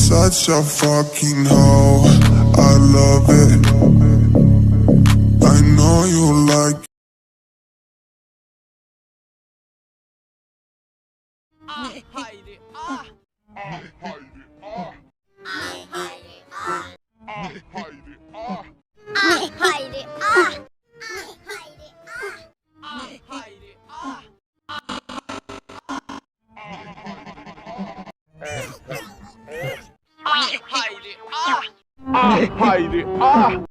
such a fucking hoe. I love it. I know you like. Hayri, ah! Hayri, ah! Hayri, ah! Hayri, ah! Hayri, ah! Hayri, ah! Hayri, ah! Hayri, ah! Hayri, ah!